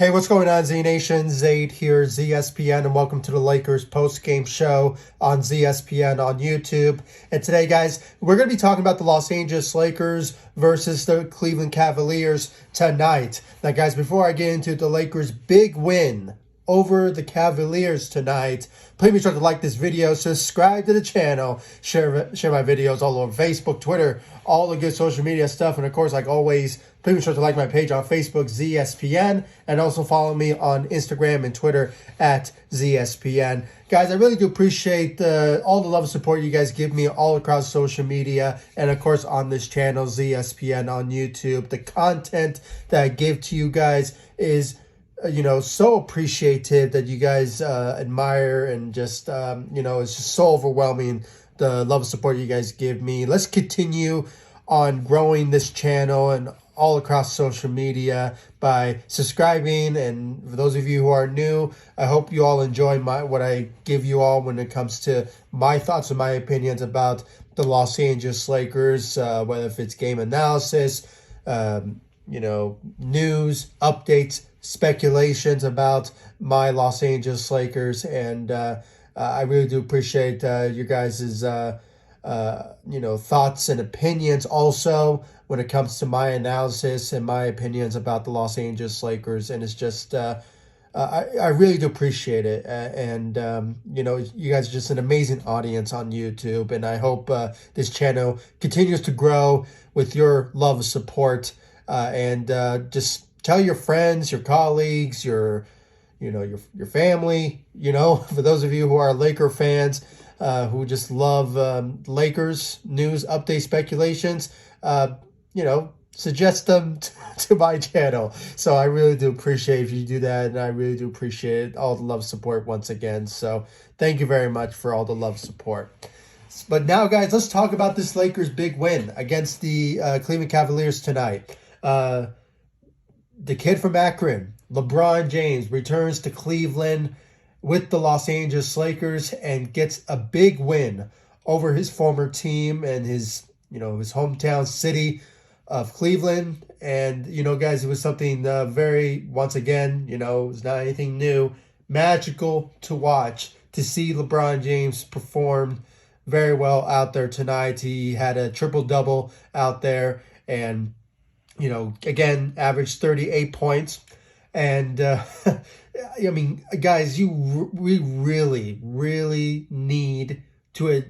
Hey, what's going on, Z Nation? Zaid here, ZSPN, and welcome to the Lakers post-game show on ZSPN on YouTube. And today, guys, we're going to be talking about the Los Angeles Lakers versus the Cleveland Cavaliers tonight. Now, guys, before I get into the Lakers' big win over the Cavaliers tonight, please be sure to like this video, subscribe to the channel, share my videos all over Facebook, Twitter, all the good social media stuff, and of course, like always, please be sure to like my page on Facebook, ZSPN, and also follow me on Instagram and Twitter at ZSPN. Guys, I really do appreciate all the love and support you guys give me all across social media, and of course on this channel, ZSPN on YouTube. The content that I give to you guys is so appreciative that you guys admire, and just, it's just so overwhelming, the love and support you guys give me. Let's continue on growing this channel and all across social media by subscribing. And for those of you who are new, I hope you all enjoy what I give you all when it comes to my thoughts and my opinions about the Los Angeles Lakers, whether if it's game analysis, news, updates, speculations about my Los Angeles Lakers. And I really do appreciate your guys' thoughts and opinions also when it comes to my analysis and my opinions about the Los Angeles Lakers. And it's just, I really do appreciate it. You guys are just an amazing audience on YouTube. And I hope this channel continues to grow with your love and support. Just tell your friends, your colleagues, your family, for those of you who are Laker fans, who just love Lakers news, update, speculations, suggest them to my channel. So I really do appreciate if you do that, and I really do appreciate all the love support once again. So thank you very much for all the love support. But now, guys, let's talk about this Lakers big win against the Cleveland Cavaliers tonight. The kid from Akron, LeBron James, returns to Cleveland with the Los Angeles Lakers and gets a big win over his former team and his hometown city of Cleveland. And, guys, it was something once again, it was not anything new, magical to watch, to see LeBron James perform very well out there tonight. He had a triple-double out there and, again, averaged 38 points. And, guys, we really, really need to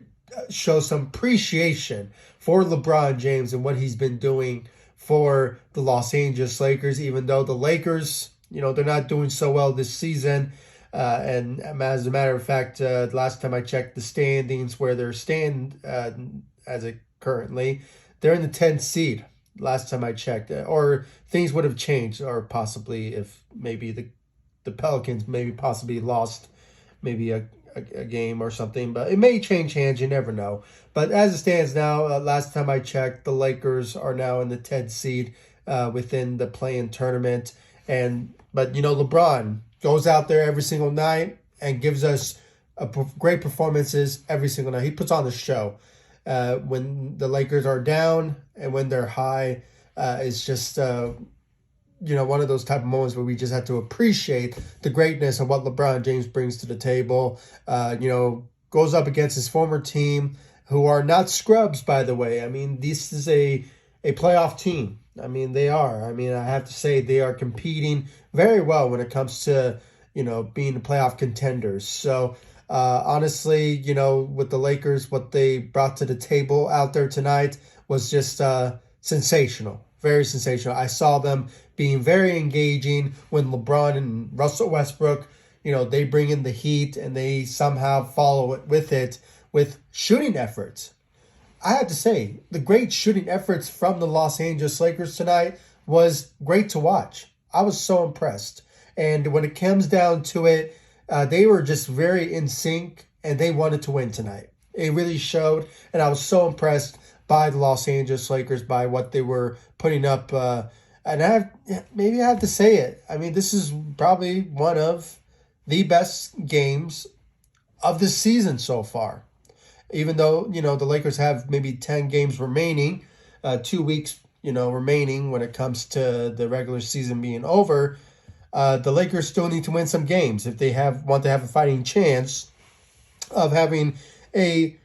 show some appreciation for LeBron James and what he's been doing for the Los Angeles Lakers, even though the Lakers, they're not doing so well this season. And as a matter of fact, last time I checked the standings, where they're as it currently, they're in the 10th seed. Last time I checked, or things would have changed, or possibly if maybe the Pelicans possibly lost maybe a game or something, but it may change hands, you never know. But as it stands now, last time I checked, the Lakers are now in the 10th seed within the play-in tournament. But LeBron goes out there every single night and gives us great performances every single night. He puts on the show. When the Lakers are down and when they're high, it's just, one of those type of moments where we just have to appreciate the greatness of what LeBron James brings to the table. Goes up against his former team, who are not scrubs, by the way. I mean, this is a playoff team. I mean, they are. I mean, I have to say they are competing very well when it comes to, being the playoff contenders. So, honestly, with the Lakers, what they brought to the table out there tonight was just sensational, very sensational. I saw them being very engaging when LeBron and Russell Westbrook, they bring in the heat and they somehow follow it with shooting efforts. I have to say, the great shooting efforts from the Los Angeles Lakers tonight was great to watch. I was so impressed. And when it comes down to it, they were just very in sync, and they wanted to win tonight. It really showed, and I was so impressed by the Los Angeles Lakers, by what they were putting up. And I have to say it. I mean, this is probably one of the best games of the season so far. Even though, the Lakers have maybe 10 games remaining, 2 weeks, remaining when it comes to the regular season being over. the Lakers still need to win some games if they want to have a fighting chance of having a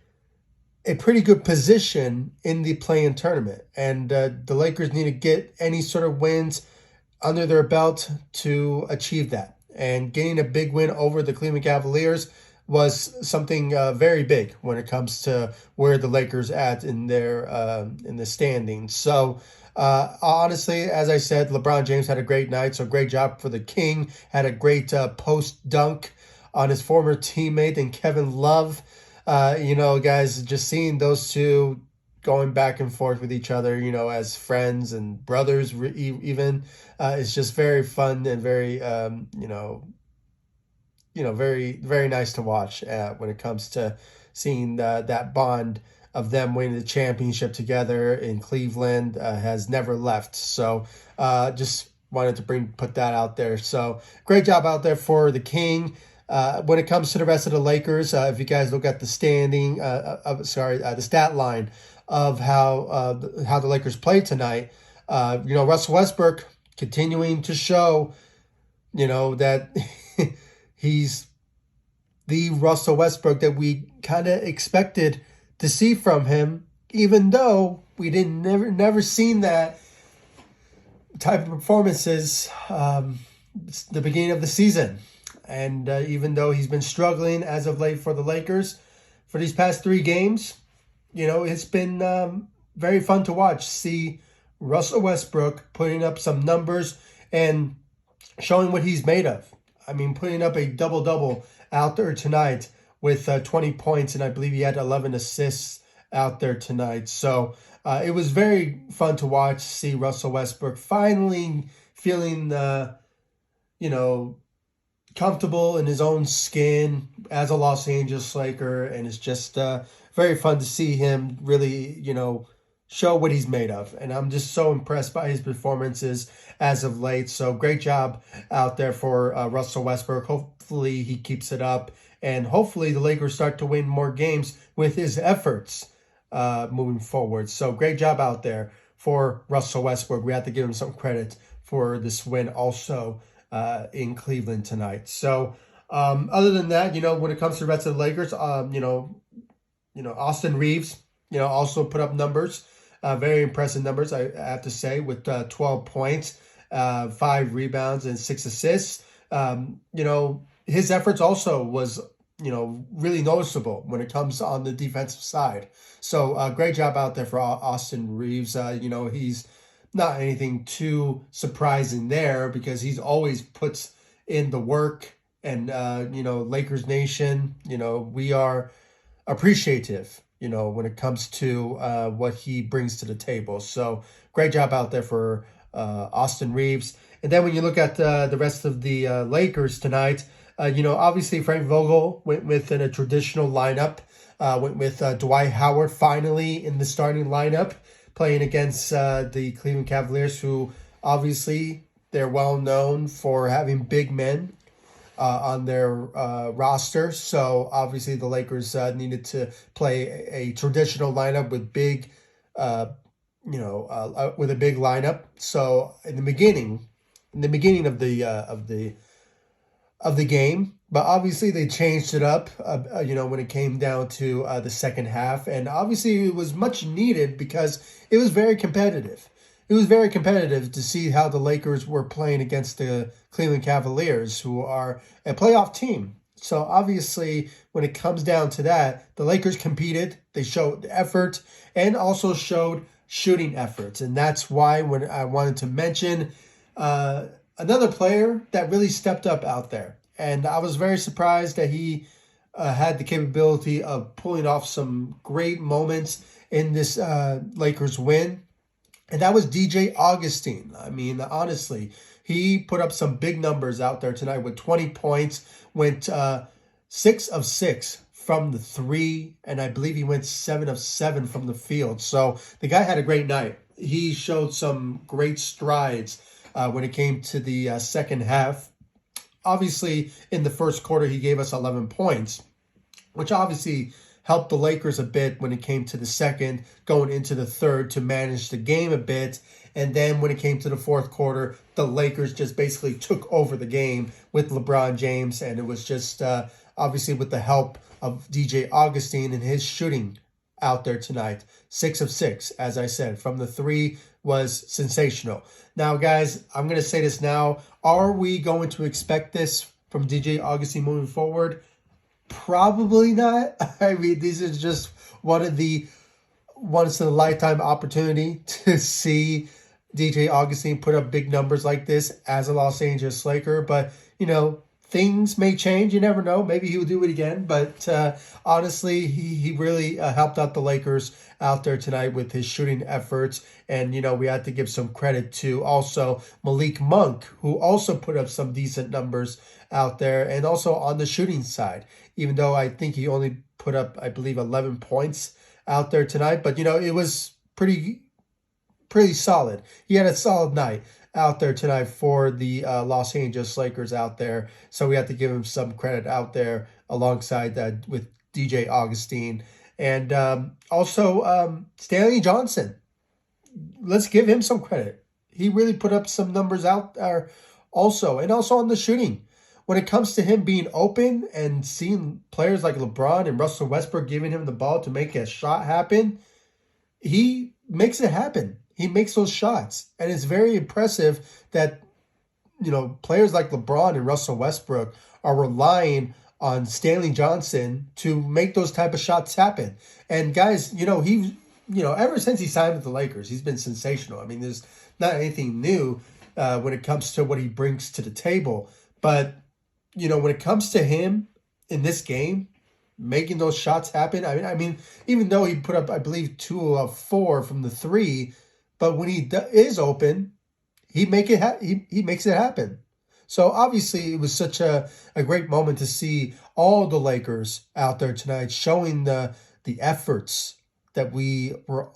pretty good position in the play-in tournament. And the Lakers need to get any sort of wins under their belt to achieve that. And getting a big win over the Cleveland Cavaliers was something very big when it comes to where the Lakers at in the standings. So honestly, as I said, LeBron James had a great night. So great job for the King. Had a great post dunk on his former teammate and Kevin Love. Guys, just seeing those two going back and forth with each other, as friends and brothers even, it's just very fun and very, very, very nice to watch when it comes to seeing that bond of them winning the championship together in Cleveland has never left. So just wanted to put that out there. So great job out there for the King. When it comes to the rest of the Lakers, if you guys look at the the stat line of how the Lakers played tonight, Russell Westbrook continuing to show, that he's the Russell Westbrook that we kind of expected to see from him, even though we never seen that type of performances the beginning of the season. And even though he's been struggling as of late for the Lakers for these past 3 games, it's been very fun to watch. See Russell Westbrook putting up some numbers and showing what he's made of. I mean, putting up a double-double out there tonight with 20 points, and I believe he had 11 assists out there tonight. So it was very fun to watch, see Russell Westbrook finally feeling, comfortable in his own skin as a Los Angeles Laker, and it's just very fun to see him really, show what he's made of. And I'm just so impressed by his performances as of late. So great job out there for Russell Westbrook. Hopefully he keeps it up, and hopefully the Lakers start to win more games with his efforts moving forward. So great job out there for Russell Westbrook. We have to give him some credit for this win also in Cleveland tonight. So other than that, when it comes to the rest of the Lakers, Austin Reeves, also put up numbers, very impressive numbers, I have to say, with 12 points, 5 rebounds, and 6 assists. His efforts also was, really noticeable when it comes on the defensive side. So great job out there for Austin Reeves. He's not anything too surprising there because he's always puts in the work. And, Lakers Nation, we are appreciative, when it comes to what he brings to the table. So great job out there for Austin Reeves. And then when you look at the rest of the Lakers tonight, obviously Frank Vogel went with a traditional lineup, went with Dwight Howard finally in the starting lineup, playing against the Cleveland Cavaliers, who obviously they're well known for having big men on their roster. So obviously the Lakers needed to play a traditional lineup with big, with a big lineup. So in the beginning of the game, but obviously they changed it up, when it came down to the second half. And obviously it was much needed because it was very competitive. It was very competitive to see how the Lakers were playing against the Cleveland Cavaliers, who are a playoff team. So obviously when it comes down to that, the Lakers competed. They showed effort and also showed shooting efforts. And that's why when I wanted to mention another player that really stepped up out there. And I was very surprised that he had the capability of pulling off some great moments in this Lakers win. And that was DJ Augustin. I mean, honestly, he put up some big numbers out there tonight with 20 points, went 6 of 6 from the 3, and I believe he went 7 of 7 from the field. So the guy had a great night. He showed some great strides when it came to the second half. Obviously, in the first quarter, he gave us 11 points, which obviously helped the Lakers a bit when it came to the second, going into the third to manage the game a bit. And then when it came to the fourth quarter, the Lakers just basically took over the game with LeBron James. And it was just obviously with the help of DJ Augustin and his shooting out there tonight. 6 of 6, as I said, from the three was sensational. Now, guys, I'm going to say this now. Are we going to expect this from DJ Augustin moving forward? Probably not. I mean, these are just once in a lifetime opportunity to see DJ Augustin put up big numbers like this as a Los Angeles Laker. But, you know, things may change. You never know. Maybe he will do it again. But honestly, he really helped out the Lakers out there tonight with his shooting efforts. And, you know, we had to give some credit to also Malik Monk, who also put up some decent numbers out there. And also on the shooting side, even though I think he only put up, I believe, 11 points out there tonight. But, you know, it was pretty solid. He had a solid night out there tonight for the Los Angeles Lakers out there. So we have to give him some credit out there alongside that with DJ Augustin. And also Stanley Johnson. Let's give him some credit. He really put up some numbers out there also. And also on the shooting. When it comes to him being open and seeing players like LeBron and Russell Westbrook giving him the ball to make a shot happen, he makes it happen. He makes those shots. And it's very impressive that, you know, players like LeBron and Russell Westbrook are relying on Stanley Johnson to make those type of shots happen. And guys, you know, ever since he signed with the Lakers, he's been sensational. I mean, there's not anything new when it comes to what he brings to the table. But, you know, when it comes to him in this game, making those shots happen, I mean, even though he put up, I believe, 2 of 4 from the three, but when he is open, he makes it happen. So obviously it was such a great moment to see all the Lakers out there tonight showing the efforts that we were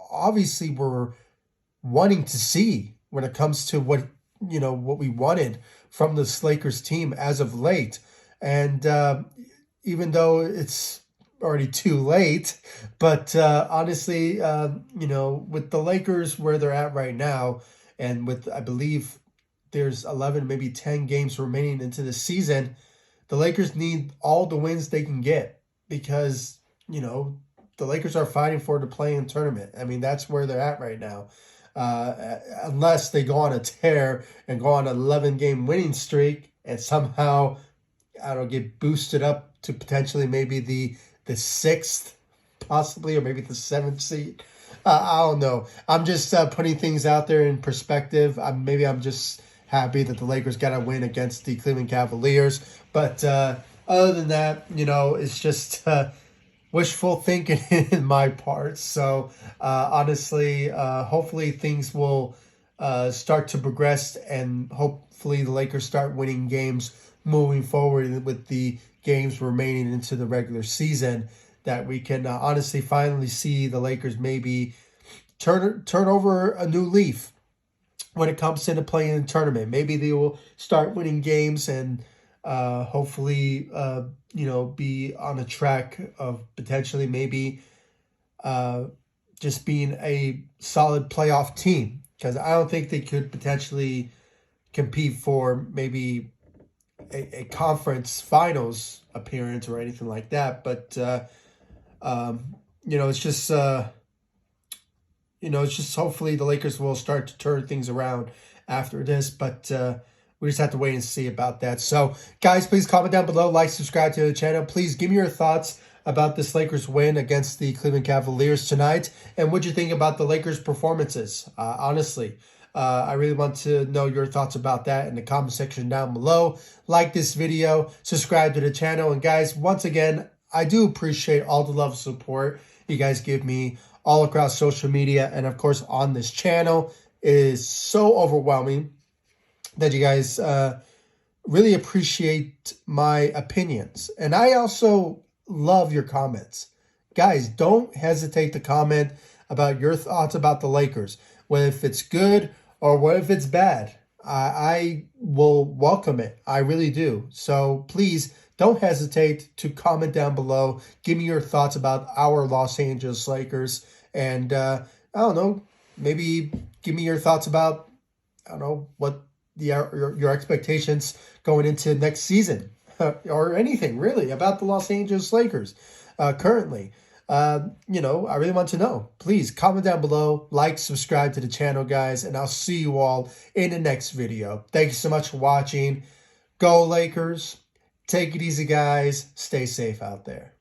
wanting to see when it comes to what we wanted from this Lakers team as of late. And even though it's already too late, but honestly, with the Lakers where they're at right now, and with, I believe there's 11, maybe 10 games remaining into the season, the Lakers need all the wins they can get because, you know, the Lakers are fighting for the play-in tournament. I mean, that's where they're at right now. Unless they go on a tear and go on an 11-game winning streak and somehow, I don't know, get boosted up to potentially maybe the 6th, possibly, or maybe the 7th seed. I don't know. I'm just putting things out there in perspective. Maybe I'm just happy that the Lakers got a win against the Cleveland Cavaliers. But other than that, you know, it's just wishful thinking in my part. So honestly, hopefully things will start to progress, and hopefully the Lakers start winning games moving forward with the games remaining into the regular season, that we can honestly finally see the Lakers maybe turn over a new leaf when it comes to the play-in tournament. Maybe they will start winning games and hopefully, be on a track of potentially maybe just being a solid playoff team. Because I don't think they could potentially compete for maybe a conference finals appearance or anything like that. But, it's just, hopefully the Lakers will start to turn things around after this. But we just have to wait and see about that. So, guys, please comment down below, like, subscribe to the channel. Please give me your thoughts about this Lakers win against the Cleveland Cavaliers tonight. And what you think about the Lakers' performances, honestly. I really want to know your thoughts about that in the comment section down below. Like this video, subscribe to the channel. And guys, once again, I do appreciate all the love and support you guys give me all across social media. And of course, on this channel. It is so overwhelming that you guys really appreciate my opinions. And I also love your comments. Guys, don't hesitate to comment about your thoughts about the Lakers. Whether if it's good or what if it's bad. I will welcome it. I really do. So please don't hesitate to comment down below. Give me your thoughts about our Los Angeles Lakers. And I don't know, maybe give me your thoughts about, I don't know, what your expectations going into next season or anything really about the Los Angeles Lakers currently. You know, I really want to know. Please comment down below, like, subscribe to the channel, guys, and I'll see you all in the next video. Thank you so much for watching. Go Lakers. Take it easy, guys. Stay safe out there.